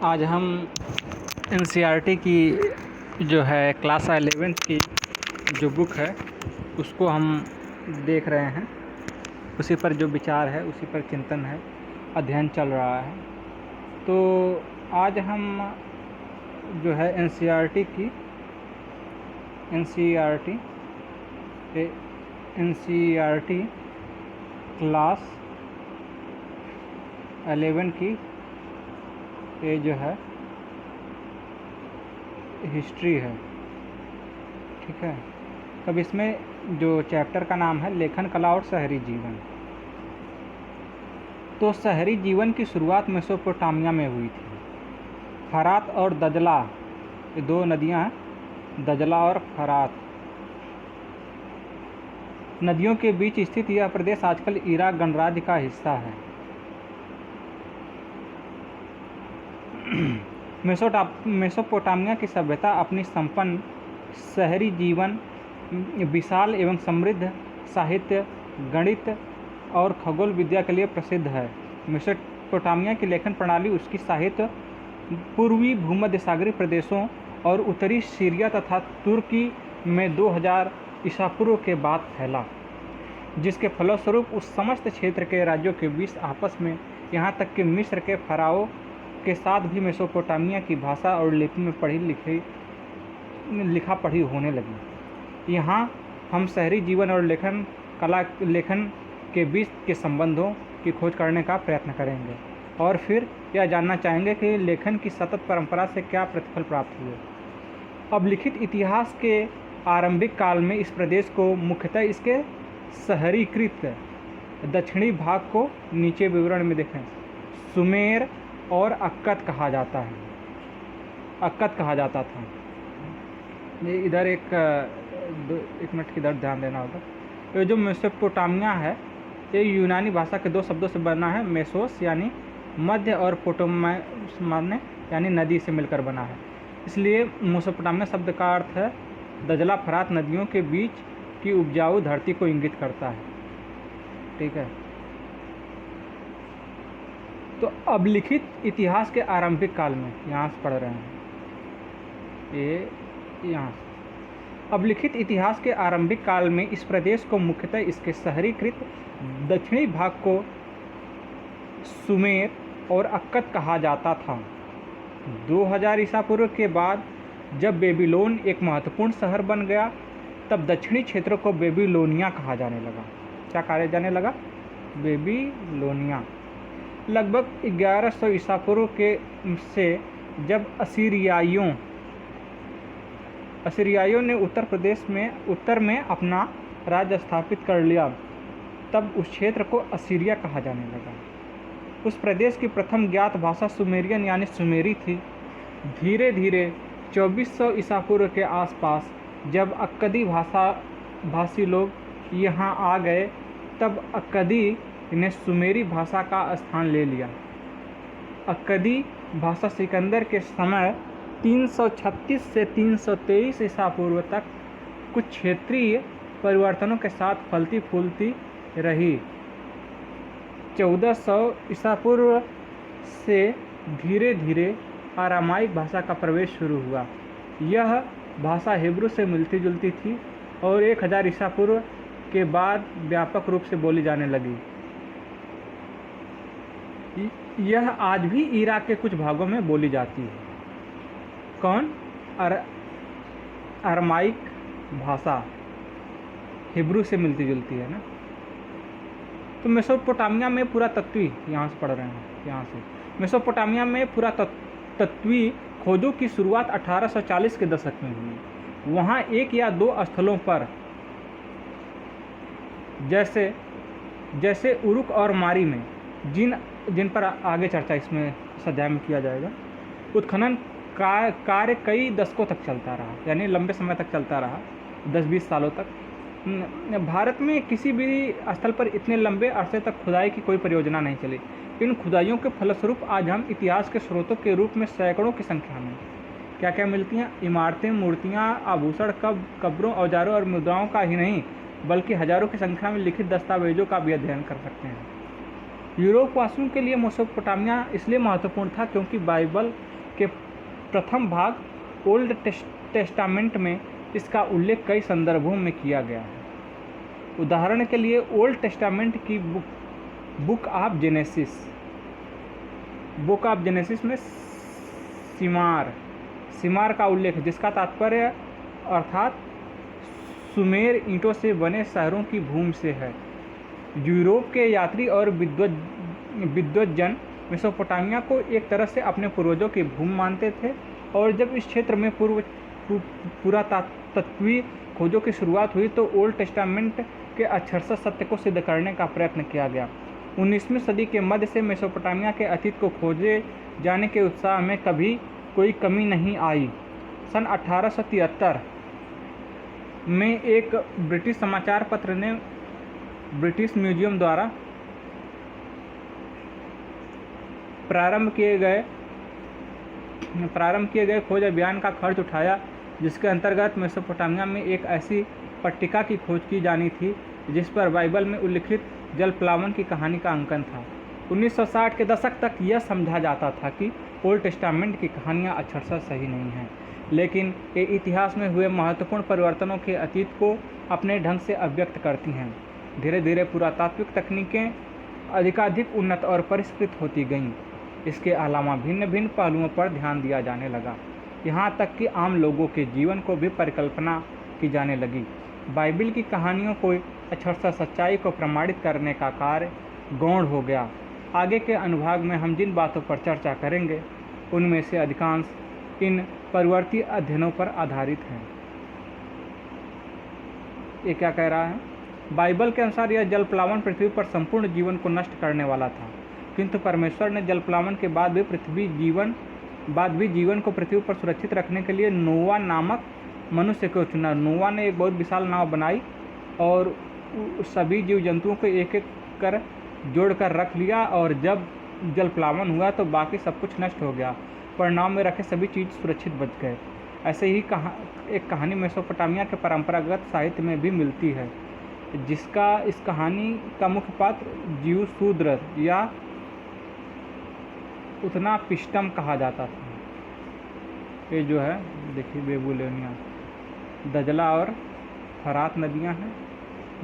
आज हम एनसीईआरटी की जो है क्लास 11th की जो बुक है उसको हम देख रहे हैं। उसी पर जो विचार है, उसी पर चिंतन है, अध्ययन चल रहा है। तो आज हम जो है एनसीईआरटी क्लास 11 की ये जो है हिस्ट्री है, ठीक है। तब इसमें जो चैप्टर का नाम है लेखन कला और शहरी जीवन। तो शहरी जीवन की शुरुआत मेसोपोटामिया में हुई थी। फरात और दजला, ये दो नदियां हैं, दजला और फरात नदियों के बीच स्थित यह प्रदेश आजकल इराक गणराज्य का हिस्सा है। मेसोपोटामिया की सभ्यता अपनी संपन्न शहरी जीवन, विशाल एवं समृद्ध साहित्य, गणित और खगोल विद्या के लिए प्रसिद्ध है। मेसोपोटामिया की लेखन प्रणाली, उसकी साहित्य पूर्वी भूमध्य सागरीय प्रदेशों और उत्तरी सीरिया तथा तुर्की में 2000 ईसा पूर्व के बाद फैला, जिसके फलस्वरूप उस समस्त क्षेत्र के राज्यों के बीच आपस में, यहाँ तक कि मिस्र के फ़राओ के साथ भी मेसोपोटामिया की भाषा और लिपि में लिखा पढ़ी होने लगी। यहाँ हम शहरी जीवन और लेखन के बीच के संबंधों की खोज करने का प्रयत्न करेंगे और फिर यह जानना चाहेंगे कि लेखन की सतत परंपरा से क्या प्रतिफल प्राप्त हुए। अब लिखित इतिहास के आरंभिक काल में इस प्रदेश को मुख्यतः इसके शहरीकृत दक्षिणी भाग को नीचे विवरण में देखें, सुमेर और अक्कद कहा जाता था। ये इधर एक मिनट की इधर ध्यान देना होगा। ये जो मेसोपोटामिया है ये यूनानी भाषा के दो शब्दों से बना है। मेसोस यानी मध्य और पोटोमस माने यानी नदी से मिलकर बना है। इसलिए मेसोपोटामिया शब्द का अर्थ है दजला फरात नदियों के बीच की उपजाऊ धरती को इंगित करता है, ठीक है। तो अब लिखित इतिहास के आरंभिक काल में, यहाँ से पढ़ रहे हैं ये यहाँ से। अब लिखित इतिहास के आरंभिक काल में इस प्रदेश को मुख्यतः इसके शहरीकृत दक्षिणी भाग को सुमेर और अक्कद कहा जाता था। 2000 ईसा पूर्व के बाद जब बेबीलोन एक महत्वपूर्ण शहर बन गया, तब दक्षिणी क्षेत्र को बेबीलोनिया कहा जाने लगा। क्या कहा जाने लगा? बेबीलोनिया। लगभग 1100 ईसा पूर्व के से जब असीरियाइयों ने उत्तर में अपना राज्य स्थापित कर लिया, तब उस क्षेत्र को असीरिया कहा जाने लगा। उस प्रदेश की प्रथम ज्ञात भाषा सुमेरियन यानी सुमेरी थी। धीरे धीरे 2400 ईसा पूर्व के आसपास जब अक्कदी भाषी लोग यहाँ आ गए, तब अक्कदी ने सुमेरी भाषा का स्थान ले लिया। अक्कदी भाषा सिकंदर के समय 336 से 323 ईसा पूर्व तक कुछ क्षेत्रीय परिवर्तनों के साथ फलती फूलती रही। 1400 ईसा पूर्व से धीरे धीरे आरामाइक भाषा का प्रवेश शुरू हुआ। यह भाषा हिब्रू से मिलती जुलती थी और 1000 ईसा पूर्व के बाद व्यापक रूप से बोली जाने लगी। यह आज भी इराक के कुछ भागों में बोली जाती है। कौन? अरमाइक भाषा हिब्रू से मिलती जुलती है ना। तो मेसोपोटामिया में पुरातत्वी, यहाँ से पढ़ रहे हैं, यहाँ से मेसोपोटामिया में पुरातत्वी खोजों की शुरुआत 1840 के दशक में हुई। वहाँ एक या दो स्थलों पर जैसे उरुक और मारी में, जिन पर आगे चर्चा इसमें अध्याय में किया जाएगा, उत्खनन कार्य कई दशकों तक चलता रहा, यानी लंबे समय तक चलता रहा, 10-20 सालों तक। भारत में किसी भी स्थल पर इतने लंबे अरसे तक खुदाई की कोई परियोजना नहीं चली। इन खुदाइयों के फलस्वरूप आज हम इतिहास के स्रोतों के रूप में सैकड़ों की संख्या में क्या क्या मिलती हैं? इमारतें, मूर्तियाँ, आभूषण, कब्रों, औजारों और मुद्राओं का ही नहीं, बल्कि हजारों की संख्या में लिखित दस्तावेजों का भी अध्ययन कर सकते हैं। यूरोप वासियों के लिए मेसोपोटामिया इसलिए महत्वपूर्ण था क्योंकि बाइबल के प्रथम भाग ओल्ड टेस्टामेंट में इसका उल्लेख कई संदर्भों में किया गया है। उदाहरण के लिए ओल्ड टेस्टामेंट की बुक ऑफ जेनेसिस में सिमार का उल्लेख है, जिसका तात्पर्य अर्थात सुमेर ईंटों से बने शहरों की भूमि से है। यूरोप के यात्री और विद्वज्जन मेसोपोटामिया को एक तरह से अपने पूर्वजों की भूमि मानते थे, और जब इस क्षेत्र में पुरातात्विक खोजों की शुरुआत हुई तो ओल्ड टेस्टामेंट के अक्षरशः सत्य को सिद्ध करने का प्रयत्न किया गया। 19वीं सदी के मध्य से मेसोपोटामिया के अतीत को खोजे जाने के उत्साह में कभी कोई कमी नहीं आई। सन 1873 में एक ब्रिटिश समाचार पत्र ने ब्रिटिश म्यूजियम द्वारा प्रारंभ किए गए खोज अभियान का खर्च उठाया, जिसके अंतर्गत मेसोपोटामिया में एक ऐसी पट्टिका की खोज की जानी थी जिस पर बाइबल में उल्लिखित जलप्लावन की कहानी का अंकन था। 1960 के दशक तक यह समझा जाता था कि ओल्ड टेस्टामेंट की कहानियाँ अक्षरशः सही नहीं हैं, लेकिन ये इतिहास में हुए महत्वपूर्ण परिवर्तनों के अतीत को अपने ढंग से अभिव्यक्त करती हैं। धीरे धीरे पुरातात्विक तकनीकें अधिकाधिक उन्नत और परिष्कृत होती गईं। इसके अलावा भिन्न भिन्न पहलुओं पर ध्यान दिया जाने लगा, यहाँ तक कि आम लोगों के जीवन को भी परिकल्पना की जाने लगी। बाइबल की कहानियों को अक्षरशः सच्चाई को प्रमाणित करने का कार्य गौण हो गया। आगे के अनुभाग में हम जिन बातों पर चर्चा करेंगे उनमें से अधिकांश इन परिवर्ती अध्ययनों पर आधारित हैं। ये क्या कह रहा है? बाइबल के अनुसार यह जलप्लावन पृथ्वी पर संपूर्ण जीवन को नष्ट करने वाला था, किंतु परमेश्वर ने जलप्लावन के बाद भी जीवन को पृथ्वी पर सुरक्षित रखने के लिए नोवा नामक मनुष्य को चुना। नोवा ने एक बहुत विशाल नाव बनाई और सभी जीव जंतुओं को एक एक कर जोड़ कर रख लिया, और जब जलप्लावन हुआ तो बाकी सब कुछ नष्ट हो गया, पर नाव में रखे सभी चीज़ सुरक्षित बच गए। ऐसे ही एक कहानी मेसोपोटामिया के परंपरागत साहित्य में भी मिलती है, जिसका इस कहानी का मुख्य पात्र जीवशूद्र या उतना पिष्टम कहा जाता था। ये जो है देखिए बेबीलोनिया, दजला और फरात नदियां हैं,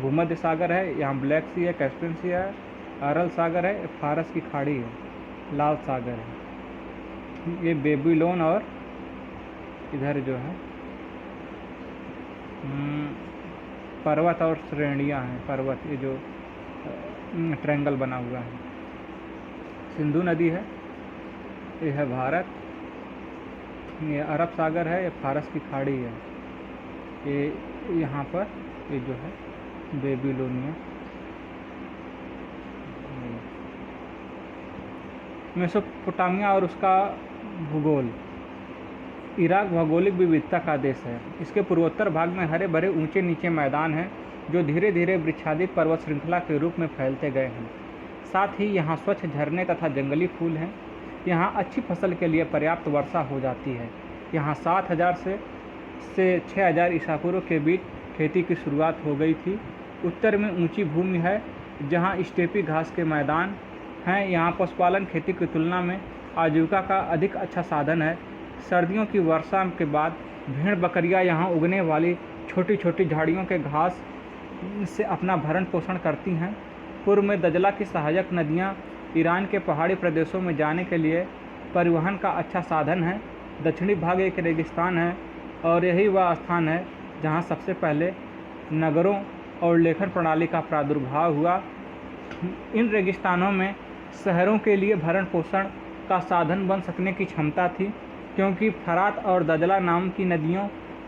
भूमध्य सागर है, यहाँ ब्लैक सी है, कैस्पियन सी है, अरल सागर है, फारस की खाड़ी है, लाल सागर है। ये बेबीलोन और इधर जो है पर्वत और श्रेणियाँ हैं, पर्वत, ये जो ट्रायंगल बना हुआ है। सिंधु नदी है, ये है भारत, ये अरब सागर है, ये फारस की खाड़ी है, ये यहाँ पर ये जो है बेबीलोनिया। मेसोपोटामिया और उसका भूगोल। इराक भौगोलिक विविधता का देश है। इसके पूर्वोत्तर भाग में हरे भरे ऊंचे नीचे मैदान हैं जो धीरे धीरे वृक्षादित पर्वत श्रृंखला के रूप में फैलते गए हैं। साथ ही यहाँ स्वच्छ झरने तथा जंगली फूल हैं। यहाँ अच्छी फसल के लिए पर्याप्त वर्षा हो जाती है। यहाँ 7000 से 6000 ईसा पूर्व के बीच खेती की शुरुआत हो गई थी। उत्तर में ऊंची भूमि है जहाँ स्टेपी घास के मैदान हैं। यहाँ पशुपालन खेती की तुलना में आजीविका का अधिक अच्छा साधन है। सर्दियों की वर्षा के बाद भेड़ बकरियाँ यहाँ उगने वाली छोटी छोटी झाड़ियों के घास से अपना भरण पोषण करती हैं। पूर्व में दजला की सहायक नदियाँ ईरान के पहाड़ी प्रदेशों में जाने के लिए परिवहन का अच्छा साधन है। दक्षिणी भाग एक रेगिस्तान है और यही वह स्थान है जहाँ सबसे पहले नगरों और लेखन प्रणाली का प्रादुर्भाव हुआ। इन रेगिस्तानों में शहरों के लिए भरण पोषण का साधन बन सकने की क्षमता थी, क्योंकि फरात और दजला नाम की नदियों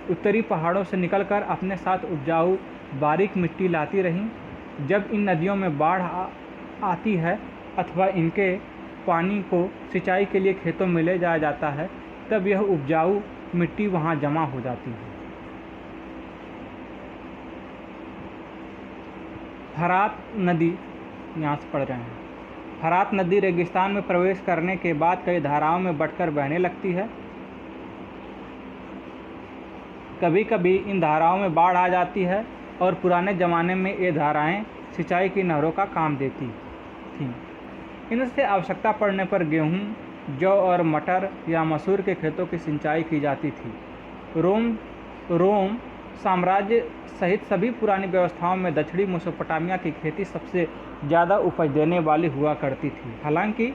उत्तरी पहाड़ों से निकलकर अपने साथ उपजाऊ बारीक मिट्टी लाती रहीं। जब इन नदियों में बाढ़ आती है अथवा इनके पानी को सिंचाई के लिए खेतों में ले जाया जाता है, तब यह उपजाऊ मिट्टी वहाँ जमा हो जाती है। फरात नदी यहाँ से पढ़ रहे हैं। फरात नदी रेगिस्तान में प्रवेश करने के बाद कई धाराओं में बंटकर बहने लगती है। कभी कभी इन धाराओं में बाढ़ आ जाती है और पुराने ज़माने में ये धाराएं सिंचाई की नहरों का काम देती थीं। इनसे आवश्यकता पड़ने पर गेहूँ, जौ और मटर या मसूर के खेतों की सिंचाई की जाती थी। रोम साम्राज्य सहित सभी पुरानी व्यवस्थाओं में दक्षिणी मेसोपोटामिया की खेती सबसे ज़्यादा उपज देने वाली हुआ करती थी। हालांकि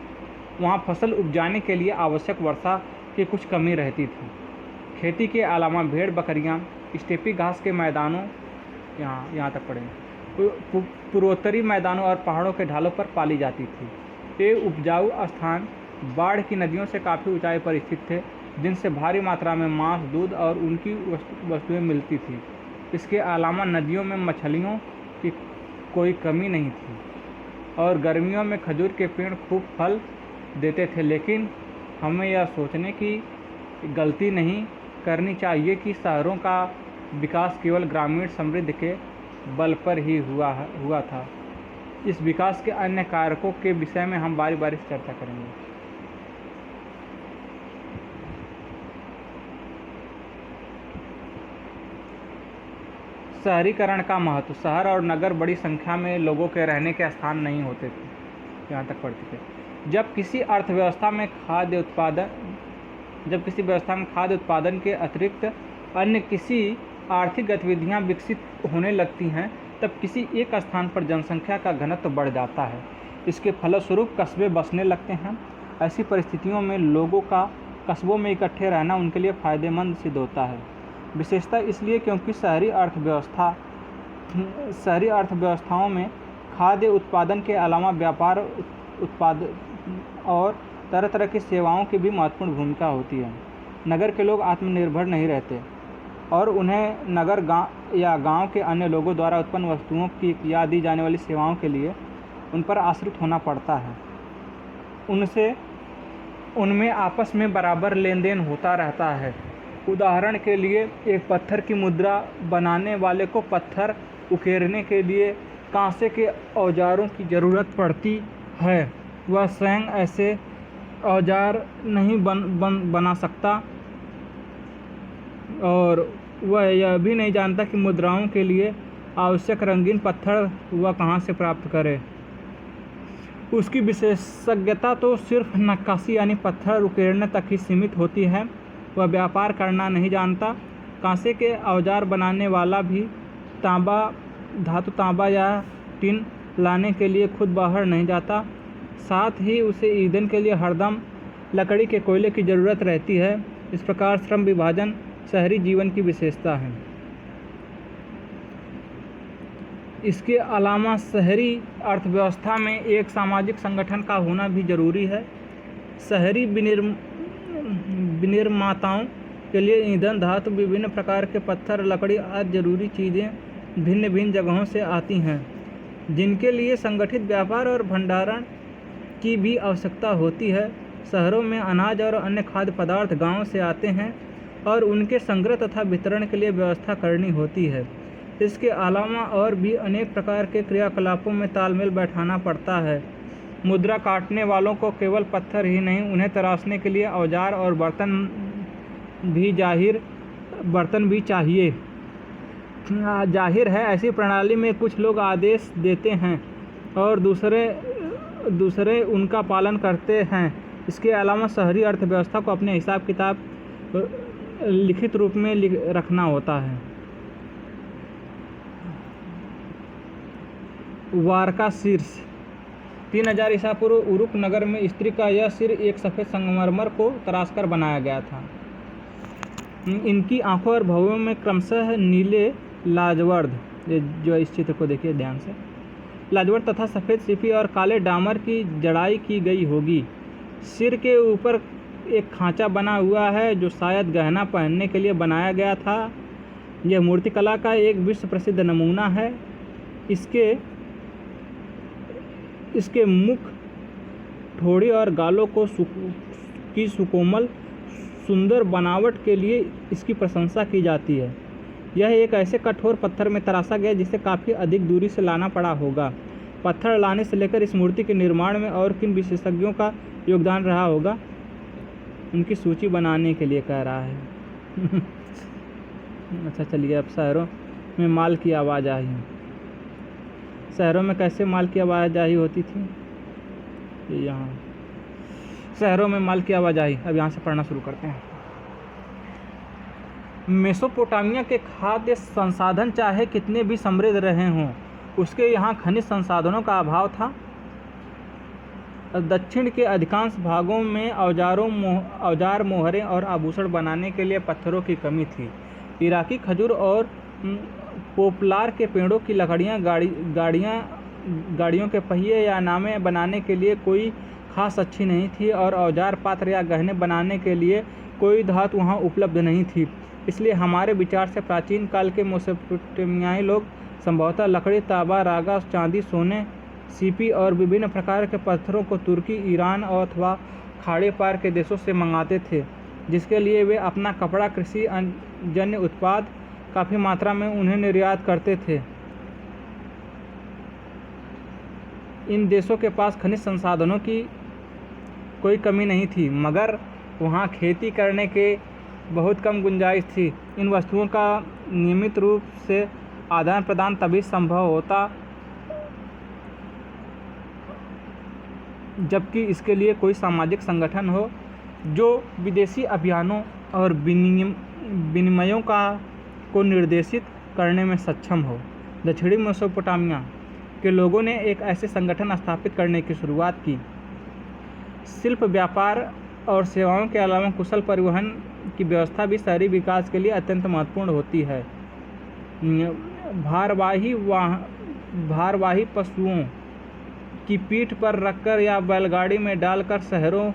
वहाँ फसल उपजाने के लिए आवश्यक वर्षा की कुछ कमी रहती थी। खेती के अलावा भेड़ बकरियाँ स्टेपी घास के मैदानों यहाँ तक पड़ेंगे पूर्वोत्तरी मैदानों और पहाड़ों के ढालों पर पाली जाती थी। ये उपजाऊ स्थान बाढ़ की नदियों से काफ़ी ऊंचाई पर स्थित थे, जिनसे भारी मात्रा में मांस, दूध और उनकी वस्तुएं मिलती थी। इसके अलावा नदियों में मछलियों की कोई कमी नहीं थी और गर्मियों में खजूर के पेड़ खूब फल देते थे। लेकिन हमें यह सोचने की गलती नहीं करनी चाहिए कि शहरों का विकास केवल ग्रामीण समृद्धि के बल पर ही हुआ था। इस विकास के अन्य कारकों के विषय में हम बारी बारी से चर्चा करेंगे। शहरीकरण का महत्व। शहर और नगर बड़ी संख्या में लोगों के रहने के स्थान नहीं होते थे, यहाँ तक पढ़ते थे। जब किसी व्यवस्था में खाद्य उत्पादन के अतिरिक्त अन्य किसी आर्थिक गतिविधियाँ विकसित होने लगती हैं, तब किसी एक स्थान पर जनसंख्या का घनत्व बढ़ जाता है। इसके फलस्वरूप कस्बे बसने लगते हैं। ऐसी परिस्थितियों में लोगों का कस्बों में इकट्ठे रहना उनके लिए फ़ायदेमंद सिद्ध होता है। विशेषतः इसलिए क्योंकि शहरी अर्थव्यवस्थाओं में खाद्य उत्पादन के अलावा व्यापार, उत्पादन और तरह तरह की सेवाओं की भी महत्वपूर्ण भूमिका होती है। नगर के लोग आत्मनिर्भर नहीं रहते और उन्हें नगर गांव के अन्य लोगों द्वारा उत्पन्न वस्तुओं की या दी जाने वाली सेवाओं के लिए उन पर आश्रित होना पड़ता है। उनमें आपस में बराबर लेन देन होता रहता है। उदाहरण के लिए, एक पत्थर की मुद्रा बनाने वाले को पत्थर उकेरने के लिए कांसे के औजारों की ज़रूरत पड़ती है। वह स्वयं ऐसे औजार नहीं बना सकता और वह यह भी नहीं जानता कि मुद्राओं के लिए आवश्यक रंगीन पत्थर वह कहाँ से प्राप्त करे। उसकी विशेषज्ञता तो सिर्फ नक्काशी यानी पत्थर उकेरने तक ही सीमित होती है। वह व्यापार करना नहीं जानता। कांसे के औजार बनाने वाला भी धातु तांबा या टिन लाने के लिए खुद बाहर नहीं जाता। साथ ही उसे ईंधन के लिए हरदम लकड़ी के कोयले की ज़रूरत रहती है। इस प्रकार श्रम विभाजन शहरी जीवन की विशेषता है। इसके अलावा शहरी अर्थव्यवस्था में एक सामाजिक संगठन का होना भी जरूरी है। शहरी विनिर्माताओं के लिए ईंधन, धातु, विभिन्न प्रकार के पत्थर, लकड़ी आदि जरूरी चीज़ें भिन्न भिन्न जगहों से आती हैं, जिनके लिए संगठित व्यापार और भंडारण की भी आवश्यकता होती है। शहरों में अनाज और अन्य खाद्य पदार्थ गाँव से आते हैं और उनके संग्रह तथा वितरण के लिए व्यवस्था करनी होती है। इसके अलावा और भी अनेक प्रकार के क्रियाकलापों में तालमेल बैठाना पड़ता है। मुद्रा काटने वालों को केवल पत्थर ही नहीं, उन्हें तराशने के लिए औजार और बर्तन भी चाहिए। जाहिर है, ऐसी प्रणाली में कुछ लोग आदेश देते हैं और दूसरे उनका पालन करते हैं। इसके अलावा शहरी अर्थव्यवस्था को अपने हिसाब किताब लिखित रूप में रखना होता है। वारका शीर्ष 3000 ईसा पूर्व उरुक नगर में स्त्री का यह सिर एक सफ़ेद संगमरमर को तराशकर बनाया गया था। इनकी आंखों और भौहों में क्रमशः नीले लाजवर्द, जो इस चित्र को देखिए ध्यान से, लाजवर्द तथा सफ़ेद सीपी और काले डामर की जड़ाई की गई होगी। सिर के ऊपर एक खांचा बना हुआ है जो शायद गहना पहनने के लिए बनाया गया था। यह मूर्तिकला का एक विश्व प्रसिद्ध नमूना है। इसके मुख, ठोड़ी और गालों की सुकोमल सुंदर बनावट के लिए इसकी प्रशंसा की जाती है। यह एक ऐसे कठोर पत्थर में तराशा गया जिसे काफ़ी अधिक दूरी से लाना पड़ा होगा। पत्थर लाने से लेकर इस मूर्ति के निर्माण में और किन विशेषज्ञों का योगदान रहा होगा, उनकी सूची बनाने के लिए कह रहा है। अच्छा चलिए, अब शहरों में माल की आवाजाही। शहरों में कैसे माल की आवाजाही होती थी? यहाँ शहरों में माल की आवाजाही। अब यहाँ से पढ़ना शुरू करते हैं। मेसोपोटामिया के खाद्य संसाधन चाहे कितने भी समृद्ध रहे हों, उसके यहाँ खनिज संसाधनों का अभाव था। दक्षिण के अधिकांश भागों में औजार, मोहरें और आभूषण बनाने के लिए पत्थरों की कमी थी। इराकी खजूर और पोपलार के पेड़ों की लकड़ियाँ गाड़ियों के पहिए या नावें बनाने के लिए कोई खास अच्छी नहीं थी, और औजार, पात्र या गहने बनाने के लिए कोई धातु वहाँ उपलब्ध नहीं थी। इसलिए हमारे विचार से प्राचीन काल के मेसोपोटामियाई लोग संभवतः लकड़ी, तांबा, रागा, चांदी, सोने, सीपी और विभिन्न प्रकार के पत्थरों को तुर्की, ईरान अथवा खाड़ी पार के देशों से मंगाते थे, जिसके लिए वे अपना कपड़ा, कृषि जन्य उत्पाद काफ़ी मात्रा में उन्हें निर्यात करते थे। इन देशों के पास खनिज संसाधनों की कोई कमी नहीं थी, मगर वहाँ खेती करने के बहुत कम गुंजाइश थी। इन वस्तुओं का नियमित रूप से आदान प्रदान तभी संभव होता जबकि इसके लिए कोई सामाजिक संगठन हो जो विदेशी अभियानों और विनिमयों को निर्देशित करने में सक्षम हो। दक्षिणी मेसोपोटामिया के लोगों ने एक ऐसे संगठन स्थापित करने की शुरुआत की। शिल्प, व्यापार और सेवाओं के अलावा कुशल परिवहन की व्यवस्था भी शहरी विकास के लिए अत्यंत महत्वपूर्ण होती है। भारवाही पशुओं की पीठ पर रखकर या बैलगाड़ी में डालकर शहरों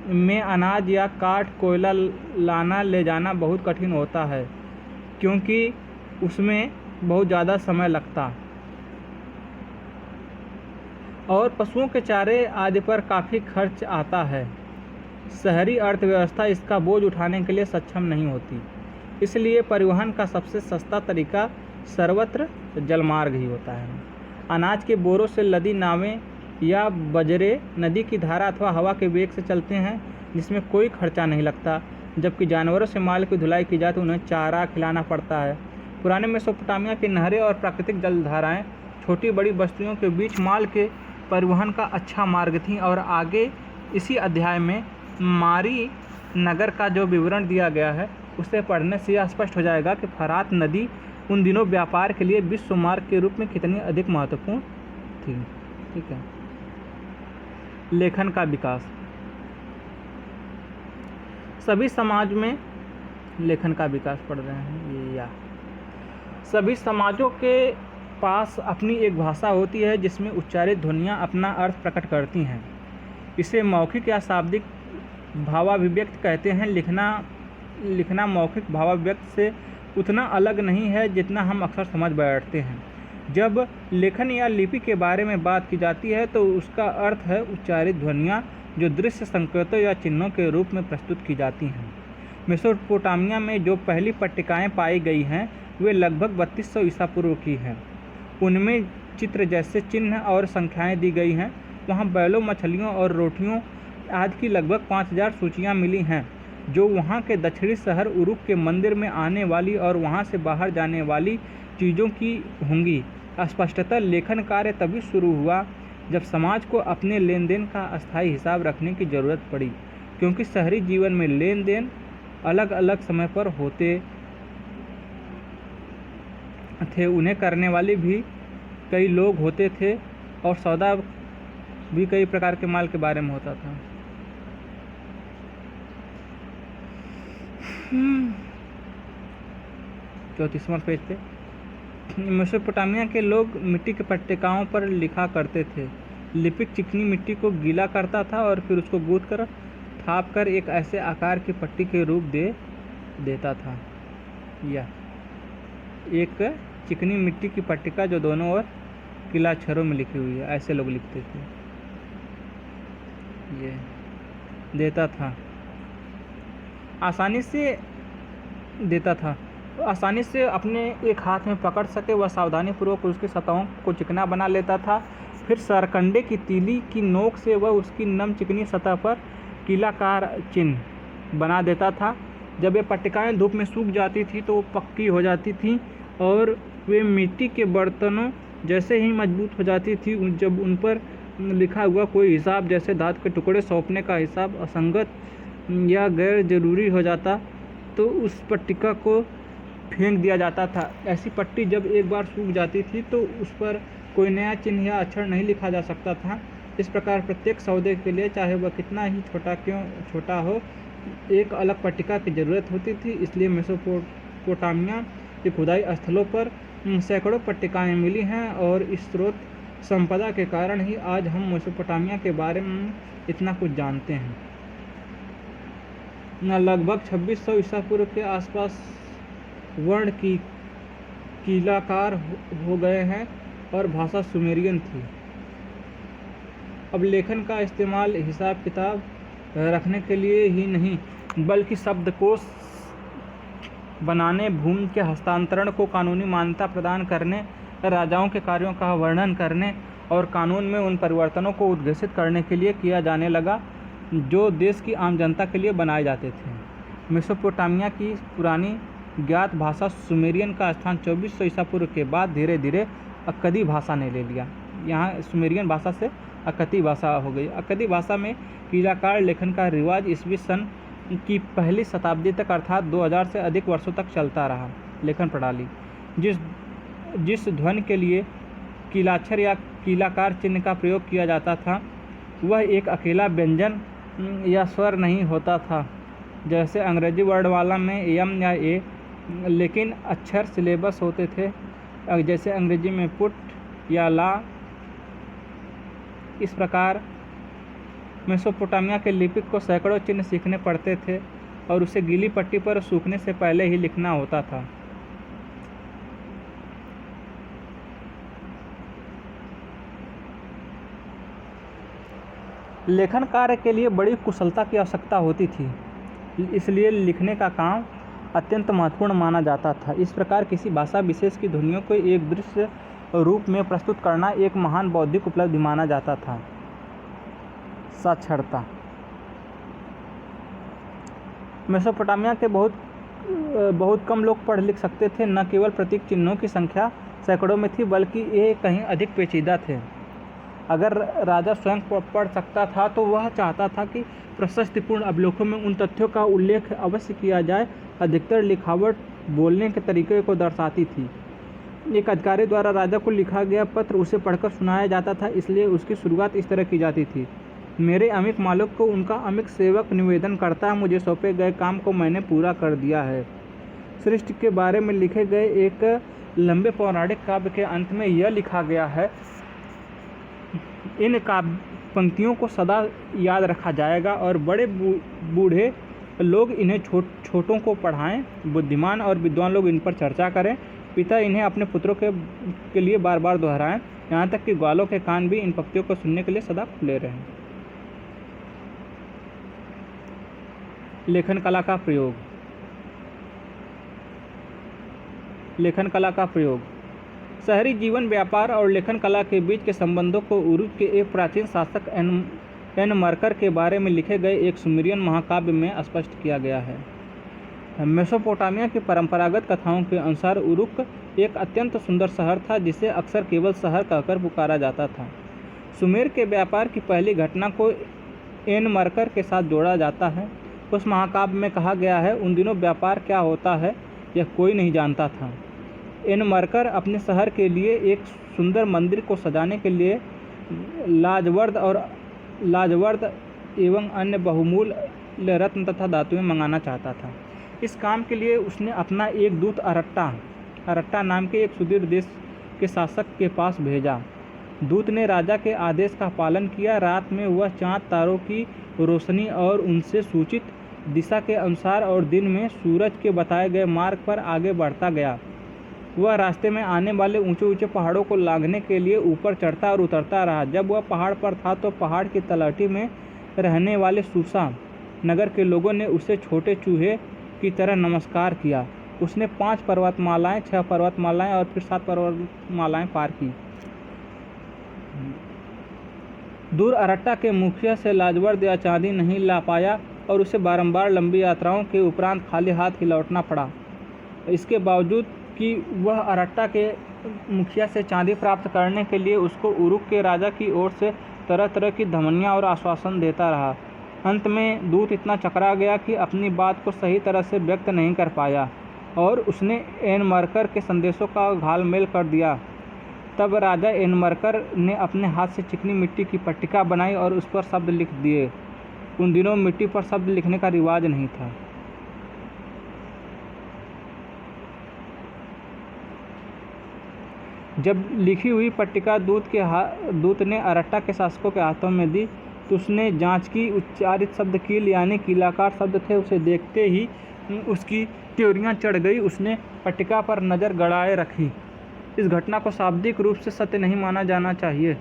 में अनाज या काठ, कोयला लाना ले जाना बहुत कठिन होता है, क्योंकि उसमें बहुत ज़्यादा समय लगता और पशुओं के चारे आदि पर काफ़ी खर्च आता है। शहरी अर्थव्यवस्था इसका बोझ उठाने के लिए सक्षम नहीं होती, इसलिए परिवहन का सबसे सस्ता तरीका सर्वत्र जलमार्ग ही होता है। अनाज के बोरों से लदी नावें या बजरे नदी की धारा अथवा हवा के वेग से चलते हैं, जिसमें कोई खर्चा नहीं लगता। जबकि जानवरों से माल की धुलाई की जाए तो उन्हें चारा खिलाना पड़ता है। पुराने मेसोपोटामिया की नहरें और प्राकृतिक जलधाराएं छोटी बड़ी बस्तियों के बीच माल के परिवहन का अच्छा मार्ग थीं, और आगे इसी अध्याय में मारी नगर का जो विवरण दिया गया है उसे पढ़ने से यह स्पष्ट हो जाएगा कि फरात नदी उन दिनों व्यापार के लिए विश्व मार्ग के रूप में कितनी अधिक महत्वपूर्ण थी। ठीक है। लेखन का विकास। सभी समाज में लेखन का विकास पढ़ रहे हैं या सभी समाजों के पास अपनी एक भाषा होती है जिसमें उच्चारित ध्वनियाँ अपना अर्थ प्रकट करती हैं। इसे मौखिक या शाब्दिक भावाभिव्यक्त कहते हैं। लिखना मौखिक भावाभिव्यक्त से उतना अलग नहीं है जितना हम अक्सर समझ बैठते हैं। जब लेखन या लिपि के बारे में बात की जाती है तो उसका अर्थ है उच्चारित ध्वनियाँ जो दृश्य संकेतों या चिन्हों के रूप में प्रस्तुत की जाती हैं। मेसोपोटामिया में जो पहली पट्टिकाएँ पाई गई हैं वे लगभग 3200 ईसा पूर्व की हैं। उनमें चित्र जैसे चिन्ह और संख्याएँ दी गई हैं। वहाँ बैलों, मछलियों और रोटियों आदि की लगभग 5000 सूचियाँ मिली हैं, जो वहाँ के दक्षिणी शहर उरुक के मंदिर में आने वाली और वहाँ से बाहर जाने वाली चीज़ों की होंगी। स्पष्टतः लेखन कार्य तभी शुरू हुआ जब समाज को अपने लेन देन का अस्थायी हिसाब रखने की ज़रूरत पड़ी, क्योंकि शहरी जीवन में लेन देन अलग अलग समय पर होते थे। उन्हें करने वाले भी कई लोग होते थे और सौदा भी कई प्रकार के माल के बारे में होता था। 34वां पेज पे मेसोपोटामिया के लोग मिट्टी के पट्टिकाओं पर लिखा करते थे। लिपिक चिकनी मिट्टी को गीला करता था और फिर उसको गूंथ कर थाप कर एक ऐसे आकार की पट्टी के रूप दे देता था। या एक चिकनी मिट्टी की पट्टिका जो दोनों ओर किला अक्षरों में लिखी हुई है, ऐसे लोग लिखते थे। ये देता था, आसानी से देता था, आसानी से अपने एक हाथ में पकड़ सके। वह सावधानीपूर्वक उसकी सतहों को चिकना बना लेता था। फिर सरकंडे की तीली की नोक से वह उसकी नम चिकनी सतह पर कीलाकार चिन्ह बना देता था। जब ये पट्टिकाएँ धूप में सूख जाती थी तो वो पक्की हो जाती थी और वे मिट्टी के बर्तनों जैसे ही मजबूत हो जाती थी। जब उन पर लिखा हुआ कोई हिसाब जैसे धातु के टुकड़े सौंपने का हिसाब असंगत या गैर जरूरी हो जाता तो उस पट्टिका को फेंक दिया जाता था। ऐसी पट्टी जब एक बार सूख जाती थी तो उस पर कोई नया चिन्ह या अक्षर नहीं लिखा जा सकता था। इस प्रकार प्रत्येक सौदे के लिए, चाहे वह कितना ही छोटा हो, एक अलग पट्टिका की ज़रूरत होती थी। इसलिए मेसोपोटामिया के खुदाई स्थलों पर सैकड़ों पट्टिकाएँ मिली हैं और इस स्रोत संपदा के कारण ही आज हम मेसोपोटामिया के बारे में इतना कुछ जानते हैं। लगभग 2600 ईसा पूर्व के आसपास वर्ण की कीलाकार हो गए हैं और भाषा सुमेरियन थी। अब लेखन का इस्तेमाल हिसाब किताब रखने के लिए ही नहीं बल्कि शब्दकोश बनाने, भूमि के हस्तांतरण को कानूनी मान्यता प्रदान करने, राजाओं के कार्यों का वर्णन करने और कानून में उन परिवर्तनों को उद्घोषित करने के लिए किया जाने लगा जो देश की आम जनता के लिए बनाए जाते थे। मेसोपोटामिया की पुरानी ज्ञात भाषा सुमेरियन का स्थान 2400 ईसा पूर्व के बाद धीरे धीरे अक्कदी भाषा ने ले लिया। यहाँ सुमेरियन भाषा से अक्कदी भाषा हो गई। अक्कदी भाषा में कीलाकार लेखन का रिवाज ईस्वी सन की पहली शताब्दी तक अर्थात 2000 से अधिक वर्षों तक चलता रहा। लेखन प्रणाली जिस ध्वनि के लिए कीलाक्षर या कीलाकार चिन्ह का प्रयोग किया जाता था वह एक अकेला व्यंजन या स्वर नहीं होता था जैसे अंग्रेजी वर्णमाला में एम या ए, लेकिन अक्षर सिलेबस होते थे जैसे अंग्रेजी में पुट या ला। इस प्रकार मेसोपोटामिया के लिपिक को सैकड़ों चिन्ह सीखने पड़ते थे और उसे गीली पट्टी पर सूखने से पहले ही लिखना होता था। लेखन कार्य के लिए बड़ी कुशलता की आवश्यकता होती थी, इसलिए लिखने का काम अत्यंत महत्वपूर्ण माना जाता था। इस प्रकार किसी भाषा विशेष की ध्वनियों को एक दृश्य रूप में प्रस्तुत करना एक महान बौद्धिक उपलब्धि माना जाता था। साक्षरता। मेसोपोटामिया के बहुत कम लोग पढ़ लिख सकते थे। न केवल प्रतीक चिन्हों की संख्या सैकड़ों में थी बल्कि ये कहीं अधिक पेचीदा थे। अगर राजा स्वयं पढ़ सकता था तो वह चाहता था कि प्रशस्तिपूर्ण अभिलेखों में उन तथ्यों का उल्लेख अवश्य किया जाए। अधिकतर लिखावट बोलने के तरीके को दर्शाती थी। एक अधिकारी द्वारा राजा को लिखा गया पत्र उसे पढ़कर सुनाया जाता था, इसलिए उसकी शुरुआत इस तरह की जाती थी। मेरे अमिक मालिक को उनका अमिक सेवक निवेदन करता है, मुझे सौंपे गए काम को मैंने पूरा कर दिया है। सृष्टि के बारे में लिखे गए एक लंबे पौराणिक काव्य के अंत में यह लिखा गया है, इन काव्य पंक्तियों को सदा याद रखा जाएगा और बड़े बूढ़े लोग इन्हें छोटों को पढ़ाएं, बुद्धिमान और विद्वान लोग इन पर चर्चा करें, पिता इन्हें अपने पुत्रों के लिए बार बार दोहराएं, यहाँ तक कि ग्वालों के कान भी इन पंक्तियों को सुनने के लिए सदा खुले रहें। लेखन कला का प्रयोग। लेखन कला का प्रयोग शहरी जीवन, व्यापार और लेखन कला के बीच के संबंधों को उरुक के एक प्राचीन शासक एन मरकर के बारे में लिखे गए एक सुमेरियन महाकाव्य में स्पष्ट किया गया है। मेसोपोटामिया की परंपरागत कथाओं के अनुसार उरुक एक अत्यंत सुंदर शहर था जिसे अक्सर केवल शहर कहकर पुकारा जाता था। सुमेर के व्यापार की पहली घटना को एन मरकर के साथ जोड़ा जाता है। उस महाकाव्य में कहा गया है, उन दिनों व्यापार क्या होता है यह कोई नहीं जानता था। एन मरकर अपने शहर के लिए एक सुंदर मंदिर को सजाने के लिए लाजवर्द एवं अन्य बहुमूल्य रत्न तथा धातुएं मंगाना चाहता था। इस काम के लिए उसने अपना एक दूत अरट्टा नाम के एक सुदूर देश के शासक के पास भेजा। दूत ने राजा के आदेश का पालन किया। रात में वह चांद तारों की रोशनी और उनसे सूचित दिशा के अनुसार और दिन में सूरज के बताए गए मार्ग पर आगे बढ़ता गया। वह रास्ते में आने वाले ऊंचे ऊंचे पहाड़ों को लांघने के लिए ऊपर चढ़ता और उतरता रहा। जब वह पहाड़ पर था तो पहाड़ की तलहटी में रहने वाले सूसा नगर के लोगों ने उसे छोटे चूहे की तरह नमस्कार किया। उसने 5 पर्वतमालाएं, 6 पर्वतमालाएं और फिर 7 पर्वतमालाएं पार की। दूर अरट्टा के मुखिया से लाजवर्द या चांदी नहीं ला पाया और उसे बारंबार लंबी यात्राओं के उपरांत खाली हाथ ही लौटना पड़ा। इसके बावजूद कि वह अरट्टा के मुखिया से चांदी प्राप्त करने के लिए उसको उरुक के राजा की ओर से तरह तरह की धमनियाँ और आश्वासन देता रहा। अंत में दूत इतना चकरा गया कि अपनी बात को सही तरह से व्यक्त नहीं कर पाया और उसने एनमर्कर के संदेशों का घालमेल कर दिया। तब राजा एनमर्कर ने अपने हाथ से चिकनी मिट्टी की पट्टिका बनाई और उस पर शब्द लिख दिए। उन दिनों मिट्टी पर शब्द लिखने का रिवाज नहीं था। जब लिखी हुई पट्टिका दूत ने अरट्टा के शासकों के हाथों में दी तो उसने जांच की। उच्चारित शब्द कील यानी कीलाकार शब्द थे। उसे देखते ही उसकी त्योरियां चढ़ गई। उसने पट्टिका पर नज़र गड़ाए रखी। इस घटना को शाब्दिक रूप से सत्य नहीं माना जाना चाहिए,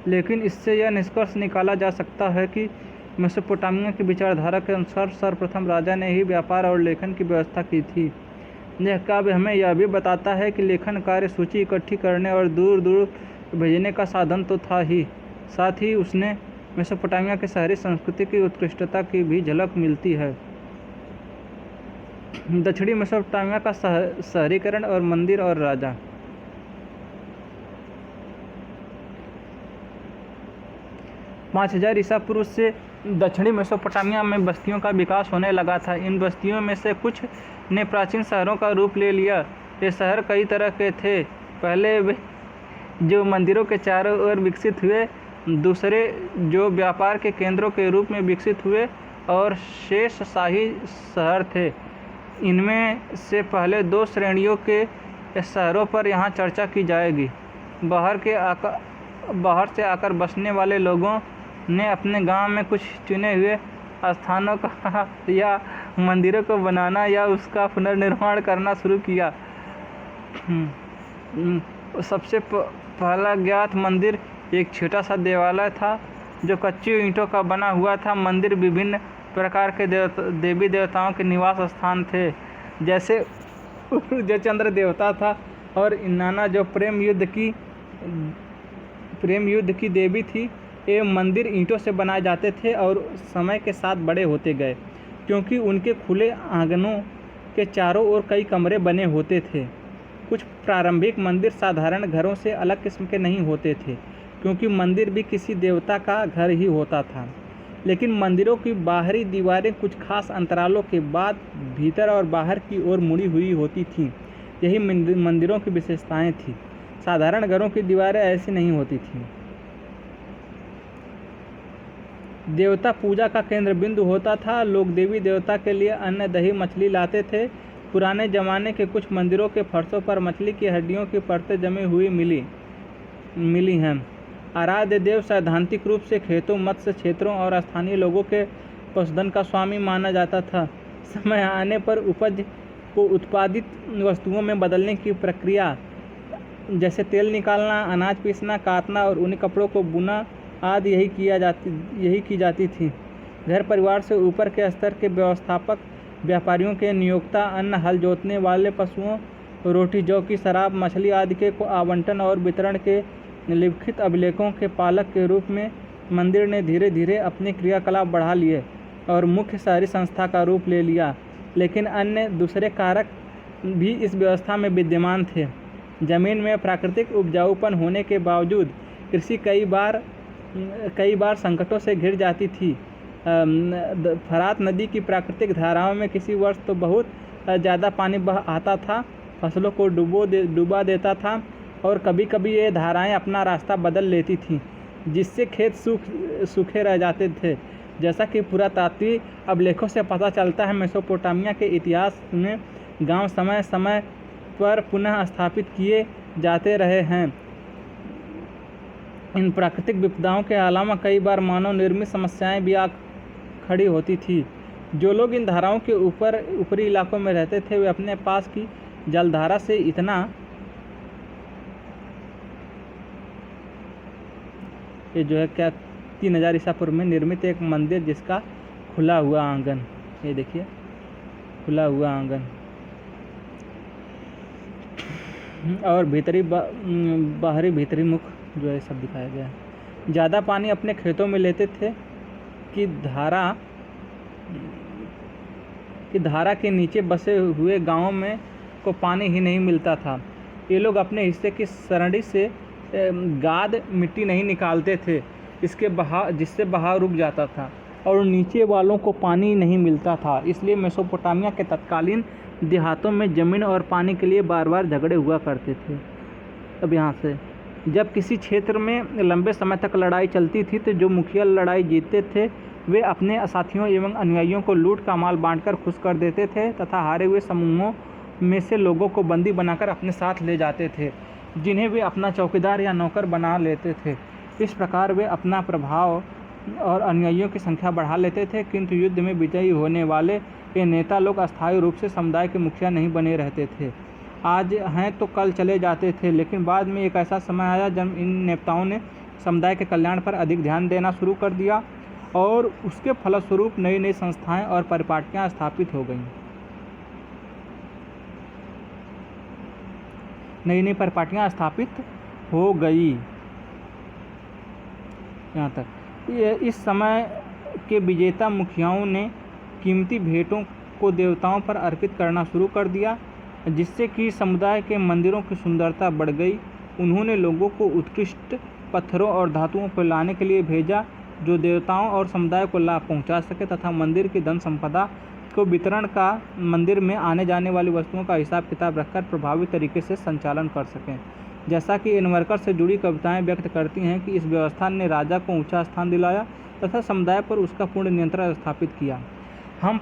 लेकिन इससे यह निष्कर्ष निकाला जा सकता है कि मेसोपोटामिया की विचारधारा के अनुसार सर्वप्रथम राजा ने ही व्यापार और लेखन की व्यवस्था की थी। यह काव्य हमें यह भी बताता है कि लेखन कार्य सूची इकट्ठी करने और दूर दूर भेजने का साधन तो था ही, साथ ही उसने मेसोपोटामिया के शहरी संस्कृति की उत्कृष्टता की भी झलक मिलती है। दक्षिणी मेसोपोटामिया का शहरीकरण और मंदिर और राजा। 5000 ईसा पूर्व से दक्षिणी मेसोपोटामिया में बस्तियों का विकास होने लगा था। इन बस्तियों में से कुछ ने प्राचीन शहरों का रूप ले लिया। ये शहर कई तरह के थे। पहले वे जो मंदिरों के चारों ओर विकसित हुए, दूसरे जो व्यापार के केंद्रों के रूप में विकसित हुए और शेष शाही शहर थे। इनमें से पहले 2 श्रेणियों के शहरों पर यहाँ चर्चा की जाएगी। बाहर से आकर बसने वाले लोगों ने अपने गांव में कुछ चुने हुए स्थानों का या मंदिरों को बनाना या उसका पुनर्निर्माण करना शुरू किया। सबसे पहला ज्ञात मंदिर एक छोटा सा देवालय था जो कच्ची ईंटों का बना हुआ था। मंदिर विभिन्न प्रकार के देवी देवताओं के निवास स्थान थे, जैसे जो चंद्र देवता था और इन्नाना जो प्रेम युद्ध की देवी थी। ये मंदिर ईंटों से बनाए जाते थे और समय के साथ बड़े होते गए, क्योंकि उनके खुले आंगनों के चारों ओर कई कमरे बने होते थे। कुछ प्रारंभिक मंदिर साधारण घरों से अलग किस्म के नहीं होते थे, क्योंकि मंदिर भी किसी देवता का घर ही होता था। लेकिन मंदिरों की बाहरी दीवारें कुछ खास अंतरालों के बाद भीतर और बाहर की ओर मुड़ी हुई होती थीं। यही मंदिरों की विशेषताएं थीं। साधारण घरों की दीवारें ऐसी नहीं होती थीं। देवता पूजा का केंद्र बिंदु होता था। लोग देवी देवता के लिए अन्न, दही, मछली लाते थे। पुराने ज़माने के कुछ मंदिरों के फर्शों पर मछली की हड्डियों की परतें जमी हुई मिली हैं। आराध्य देव सैद्धांतिक रूप से खेतों, मत्स्य क्षेत्रों और स्थानीय लोगों के पशुधन का स्वामी माना जाता था। समय आने पर उपज को उत्पादित वस्तुओं में बदलने की प्रक्रिया, जैसे तेल निकालना, अनाज पीसना, काटना और ऊनी कपड़ों को बुना आदि यही की जाती थी। घर परिवार से ऊपर के स्तर के व्यवस्थापक, व्यापारियों के नियोक्ता, अन्न, हल जोतने वाले पशुओं, रोटी, जौ की शराब, मछली आदि के आवंटन और वितरण के लिखित अभिलेखों के पालक के रूप में मंदिर ने धीरे धीरे अपने क्रियाकलाप बढ़ा लिए और मुख्य शहरी संस्था का रूप ले लिया। लेकिन अन्य दूसरे कारक भी इस व्यवस्था में विद्यमान थे। जमीन में प्राकृतिक उपजाऊपन होने के बावजूद कृषि कई बार संकटों से घिर जाती थी। फरात नदी की प्राकृतिक धाराओं में किसी वर्ष तो बहुत ज़्यादा पानी बह आता था, फसलों को डुबा देता था और कभी कभी ये धाराएं अपना रास्ता बदल लेती थीं, जिससे खेत सूखे रह जाते थे। जैसा कि पुरातात्विक अभिलेखों से पता चलता है, मेसोपोटामिया के इतिहास में गांव समय समय पर पुनः स्थापित किए जाते रहे हैं। इन प्राकृतिक विपदाओं के अलावा कई बार मानव निर्मित समस्याएं भी आ खड़ी होती थी। जो लोग इन धाराओं के ऊपरी इलाकों में रहते थे, वे अपने पास की जलधारा से इतना ये जो है क्या 3000 ईसा पूर्व में निर्मित एक मंदिर जिसका खुला हुआ आंगन, ये देखिए खुला हुआ आंगन और बाहरी भीतरी मुख जो है सब दिखाया गया है। ज़्यादा पानी अपने खेतों में लेते थे कि धारा के नीचे बसे हुए गांवों में को पानी ही नहीं मिलता था। ये लोग अपने हिस्से की सरणी से गाद मिट्टी नहीं निकालते थे। जिससे बहाव रुक जाता था और नीचे वालों को पानी नहीं मिलता था। इसलिए मेसोपोटामिया के तत्कालीन देहातों में ज़मीन और पानी के लिए बार बार झगड़े हुआ करते थे। अब यहाँ से जब किसी क्षेत्र में लंबे समय तक लड़ाई चलती थी तो जो मुखिया लड़ाई जीतते थे वे अपने साथियों एवं अनुयायियों को लूट का माल बांटकर खुश कर देते थे तथा हारे हुए समूहों में से लोगों को बंदी बनाकर अपने साथ ले जाते थे, जिन्हें वे अपना चौकीदार या नौकर बना लेते थे। इस प्रकार वे अपना प्रभाव और अनुयायियों की संख्या बढ़ा लेते थे, किंतु युद्ध में विजयी होने वाले ये नेता लोग अस्थायी रूप से समुदाय के मुखिया नहीं बने रहते थे। आज हैं तो कल चले जाते थे, लेकिन बाद में एक ऐसा समय आया जब इन नेताओं ने समुदाय के कल्याण पर अधिक ध्यान देना शुरू कर दिया और उसके फलस्वरूप नई नई संस्थाएं और परिपाटियां स्थापित हो गईं। नई नई परिपाटियां स्थापित हो गई। यहाँ तक इस समय के विजेता मुखियाओं ने कीमती भेंटों को देवताओं पर अर्पित करना शुरू कर दिया, जिससे कि समुदाय के मंदिरों की सुंदरता बढ़ गई। उन्होंने लोगों को उत्कृष्ट पत्थरों और धातुओं को लाने के लिए भेजा जो देवताओं और समुदाय को लाभ पहुंचा सके तथा मंदिर की धन संपदा को वितरण का मंदिर में आने जाने वाली वस्तुओं का हिसाब किताब रखकर प्रभावी तरीके से संचालन कर सकें। जैसा कि इनवर्कर से जुड़ी कविताएं व्यक्त करती हैं कि इस व्यवस्था ने राजा को ऊंचा स्थान दिलाया तथा समुदाय पर उसका पूर्ण नियंत्रण स्थापित किया। हम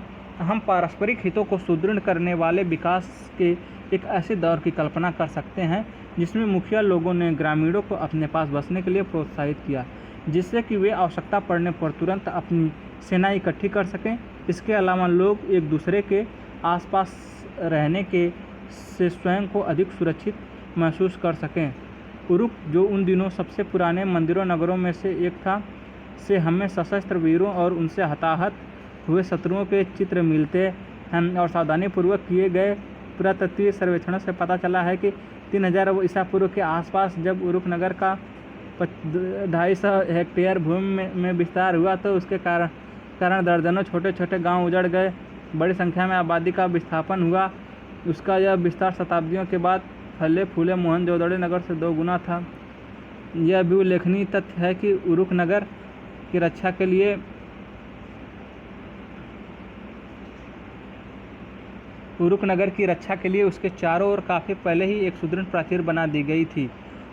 पारस्परिक हितों को सुदृढ़ करने वाले विकास के एक ऐसे दौर की कल्पना कर सकते हैं जिसमें मुखिया लोगों ने ग्रामीणों को अपने पास बसने के लिए प्रोत्साहित किया, जिससे कि वे आवश्यकता पड़ने पर तुरंत अपनी सेना इकट्ठी कर सकें। इसके अलावा लोग एक दूसरे के आसपास रहने के से स्वयं को अधिक सुरक्षित महसूस कर सकें। उरुक, जो उन दिनों सबसे पुराने मंदिरों नगरों में से एक था, से हमें सशस्त्र वीरों और उनसे हताहत हुए शत्रुओं के चित्र मिलते हैं और सावधानीपूर्वक किए गए पुरातत्वीय सर्वेक्षणों से पता चला है कि 3000 ईसा पूर्व के आसपास जब उरुक नगर का 250 हेक्टेयर भूमि में विस्तार हुआ तो उसके कारण दर्जनों छोटे छोटे गांव उजड़ गए। बड़ी संख्या में आबादी का विस्थापन हुआ। उसका यह विस्तार शताब्दियों के बाद फले फूले मोहनजोदड़ो नगर से 2 गुना था। यह भी उल्लेखनीय तथ्य है कि उरुक नगर की रक्षा के लिए उसके चारों ओर काफ़ी पहले ही एक सुदृढ़ प्राचीर बना दी गई थी।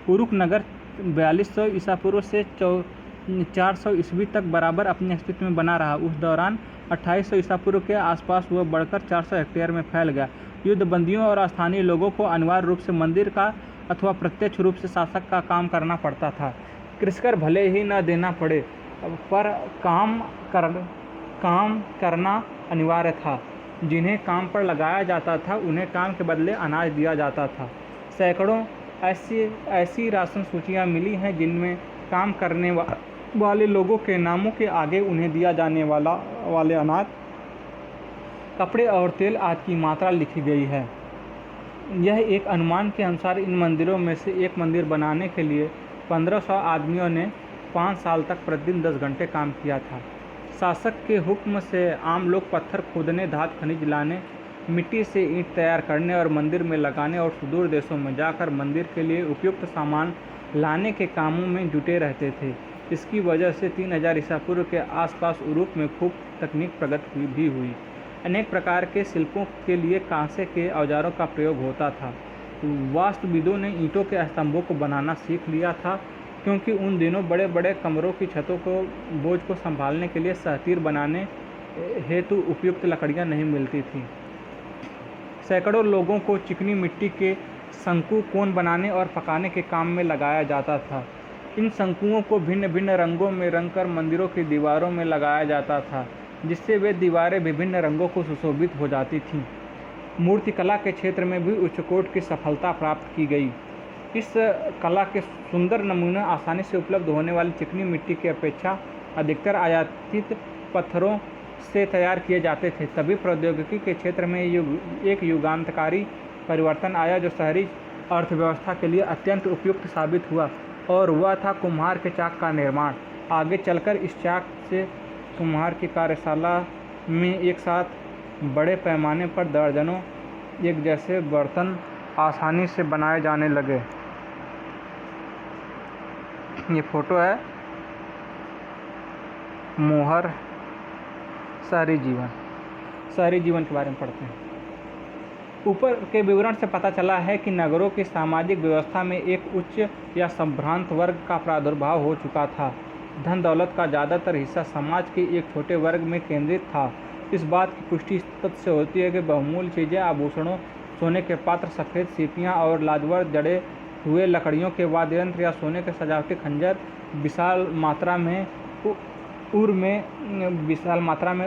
उरुक नगर 4200 ईसा पूर्व से 400 ईस्वी तक बराबर अपने अस्तित्व में बना रहा। उस दौरान 2800 ईसा पूर्व के आसपास वह बढ़कर 400 हेक्टेयर में फैल गया। युद्धबंदियों और स्थानीय लोगों को अनिवार्य रूप से मंदिर का अथवा प्रत्यक्ष रूप से शासक का काम करना पड़ता था। कृषिकर भले ही न देना पड़े, पर काम करना अनिवार्य था। जिन्हें काम पर लगाया जाता था उन्हें काम के बदले अनाज दिया जाता था। सैकड़ों ऐसी राशन सूचियाँ मिली हैं जिनमें काम करने वाले लोगों के नामों के आगे उन्हें दिया जाने वाले अनाज, कपड़े और तेल आदि की मात्रा लिखी गई है। यह एक अनुमान के अनुसार इन मंदिरों में से एक मंदिर बनाने के लिए 1500 आदमियों ने 5 साल तक प्रतिदिन 10 घंटे काम किया था। शासक के हुक्म से आम लोग पत्थर खोदने, धातु खनिज लाने, मिट्टी से ईंट तैयार करने और मंदिर में लगाने और सुदूर देशों में जाकर मंदिर के लिए उपयुक्त सामान लाने के कामों में जुटे रहते थे। इसकी वजह से 3000 ईसा पूर्व के आसपास उरुक में खूब तकनीक प्रगति भी हुई। अनेक प्रकार के शिल्पों के लिए कांसे के औजारों का प्रयोग होता था। वास्तुविदों ने ईंटों के स्तंभों को बनाना सीख लिया था, क्योंकि उन दिनों बड़े बड़े कमरों की छतों को बोझ को संभालने के लिए सहतीर बनाने हेतु उपयुक्त लकड़ियां नहीं मिलती थीं। सैकड़ों लोगों को चिकनी मिट्टी के शंकु, कोन बनाने और पकाने के काम में लगाया जाता था। इन शंकुओं को भिन्न भिन्न रंगों में रंगकर मंदिरों की दीवारों में लगाया जाता था, जिससे वे दीवारें विभिन्न रंगों को सुशोभित हो जाती थीं। मूर्तिकला के क्षेत्र में भी उच्चकोटि की सफलता प्राप्त की गई। इस कला के सुंदर नमूने आसानी से उपलब्ध होने वाली चिकनी मिट्टी की अपेक्षा अधिकतर आयातित पत्थरों से तैयार किए जाते थे। तभी प्रौद्योगिकी के क्षेत्र में एक युगांतकारी परिवर्तन आया जो शहरी अर्थव्यवस्था के लिए अत्यंत उपयुक्त साबित हुआ, और वह था कुम्हार के चाक का निर्माण। आगे चलकर इस चाक से कुम्हार की कार्यशाला में एक साथ बड़े पैमाने पर दर्जनों एक जैसे बर्तन आसानी से बनाए जाने लगे। ये फोटो है मोहर शहरी जीवन। शहरी जीवन के बारे में पढ़ते हैं। ऊपर के विवरण से पता चला है कि नगरों की सामाजिक व्यवस्था में एक उच्च या संभ्रांत वर्ग का प्रादुर्भाव हो चुका था। धन दौलत का ज़्यादातर हिस्सा समाज के एक छोटे वर्ग में केंद्रित था। इस बात की पुष्टि इस तथ्य से होती है कि बहुमूल्य चीज़ें, आभूषणों, सोने के पात्र, सफ़ेद सीपियाँ और लाजवाब जड़े हुए लकड़ियों के वाद्य यंत्र या सोने के सजावटी खंजर विशाल मात्रा में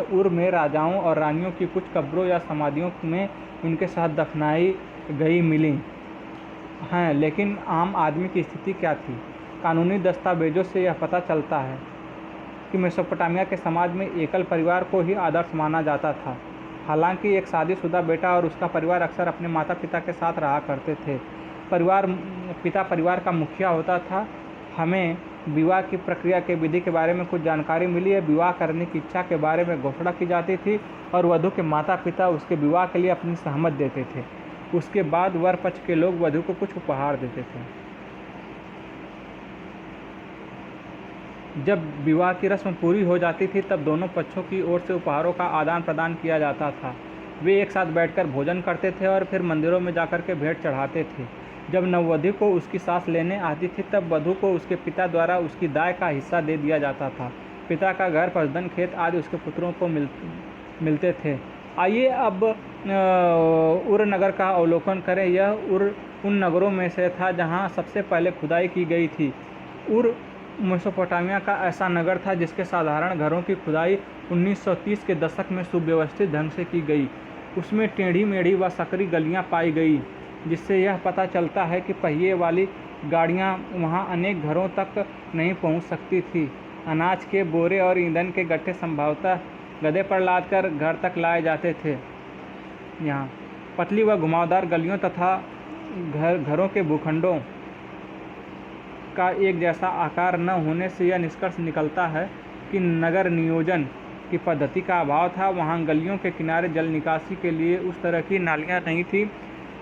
उर में राजाओं और रानियों की कुछ कब्रों या समाधियों में उनके साथ दफनाई गई मिली हैं। लेकिन आम आदमी की स्थिति क्या थी? कानूनी दस्तावेजों से यह पता चलता है कि मेसोपोटामिया के समाज में एकल परिवार को ही आदर्श माना जाता था। हालांकि एक शादीशुदा बेटा और उसका परिवार अक्सर अपने माता पिता के साथ रहा करते थे। पिता परिवार का मुखिया होता था। हमें विवाह की प्रक्रिया के विधि के बारे में कुछ जानकारी मिली है। विवाह करने की इच्छा के बारे में घोषणा की जाती थी और वधू के माता पिता उसके विवाह के लिए अपनी सहमति देते थे। उसके बाद वर पक्ष के लोग वधू को कुछ उपहार देते थे। जब विवाह की रस्म पूरी हो जाती थी तब दोनों पक्षों की ओर से उपहारों का आदान प्रदान किया जाता था। वे एक साथ बैठकर भोजन करते थे और फिर मंदिरों में जाकर के भेंट चढ़ाते थे। जब नववधू को उसकी सास लेने आती थी तब वधू को उसके पिता द्वारा उसकी दाय का हिस्सा दे दिया जाता था। पिता का घर, पशुधन, खेत आदि उसके पुत्रों को मिलते थे। आइए अब उर नगर का अवलोकन करें। यह उर उन नगरों में से था जहां सबसे पहले खुदाई की गई थी। उर मेसोपोटामिया का ऐसा नगर था जिसके साधारण घरों की खुदाई 1930 के दशक में सुव्यवस्थित ढंग से की गई। उसमें टेढ़ी मेढ़ी व सकरी गलियां पाई गई, जिससे यह पता चलता है कि पहिए वाली गाड़ियां वहां अनेक घरों तक नहीं पहुंच सकती थी। अनाज के बोरे और ईंधन के गट्ठे संभवतः गधे पर लादकर घर तक लाए जाते थे। यहाँ पतली व घुमावदार गलियों तथा घरों के भूखंडों का एक जैसा आकार न होने से यह निष्कर्ष निकलता है कि नगर नियोजन की पद्धति का अभाव था। वहाँ गलियों के किनारे जल निकासी के लिए उस तरह की नालियाँ नहीं थी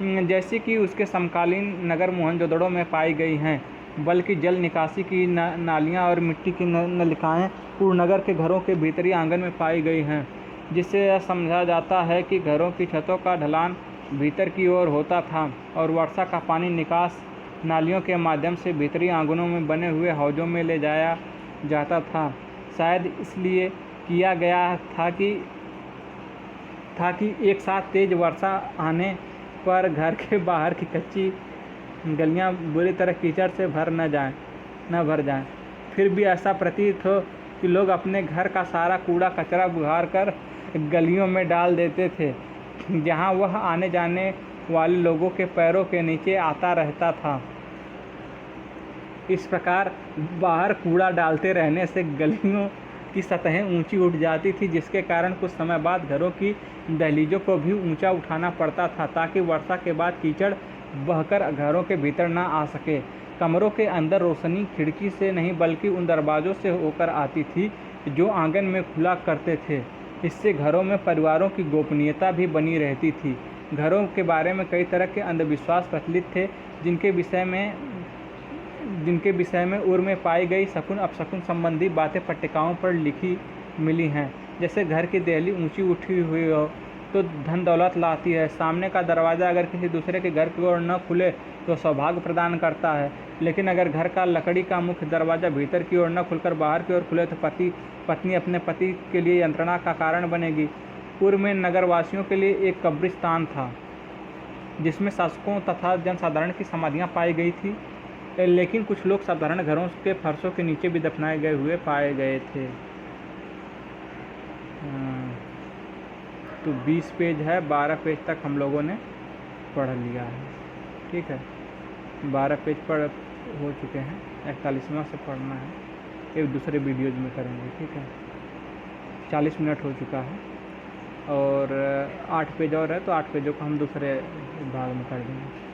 जैसी कि उसके समकालीन नगर मोहनजोदड़ो में पाई गई हैं, बल्कि जल निकासी की नालियाँ और मिट्टी की नलिकाएँ पूर्णनगर के घरों के भीतरी आंगन में पाई गई हैं, जिससे यह समझा जाता है कि घरों की छतों का ढलान भीतर की ओर होता था और वर्षा का पानी निकास नालियों के माध्यम से भीतरी आंगनों में बने हुए हौजों में ले जाया जाता था। शायद इसलिए किया गया था कि एक साथ तेज वर्षा आने पर घर के बाहर की कच्ची गलियां बुरी तरह कीचड़ से भर जाएं। फिर भी ऐसा प्रतीत हो कि लोग अपने घर का सारा कूड़ा कचरा बुहार कर गलियों में डाल देते थे, जहां वह आने जाने वाले लोगों के पैरों के नीचे आता रहता था। इस प्रकार बाहर कूड़ा डालते रहने से गलियों की सतहें ऊंची उठ जाती थी, जिसके कारण कुछ समय बाद घरों की दहलीजों को भी ऊंचा उठाना पड़ता था ताकि वर्षा के बाद कीचड़ बहकर घरों के भीतर न आ सके। कमरों के अंदर रोशनी खिड़की से नहीं बल्कि उन दरवाज़ों से होकर आती थी जो आंगन में खुला करते थे। इससे घरों में परिवारों की गोपनीयता भी बनी रहती थी। घरों के बारे में कई तरह के अंधविश्वास प्रचलित थे, जिनके विषय में उर में पाई गई शकुन अपशकुन संबंधी बातें पट्टिकाओं पर लिखी मिली हैं। जैसे घर की देहली ऊंची उठी हुई हो तो धन दौलत लाती है। सामने का दरवाज़ा अगर किसी दूसरे के घर की ओर न खुले तो सौभाग्य प्रदान करता है, लेकिन अगर घर का लकड़ी का मुख्य दरवाज़ा भीतर की ओर न खुलकर बाहर की ओर खुले तो पत्नी अपने पति के लिए यंत्रणा का कारण बनेगी। पूर्व में नगरवासियों के लिए एक कब्रिस्तान था जिसमें शासकों तथा जनसाधारण की समाधियां पाई गई थी, लेकिन कुछ लोग साधारण घरों के फर्शों के नीचे भी दफनाए गए हुए पाए गए थे। तो 20 पेज है, 12 पेज तक हम लोगों ने पढ़ लिया है। ठीक है, 12 पेज पढ़ हो चुके हैं, 41वां से पढ़ना है, एक दूसरे वीडियोज में करेंगे। ठीक है, 40 मिनट हो चुका है और 8 पेज और है, तो 8 पेजों को हम दूसरे भाग में कर देंगे।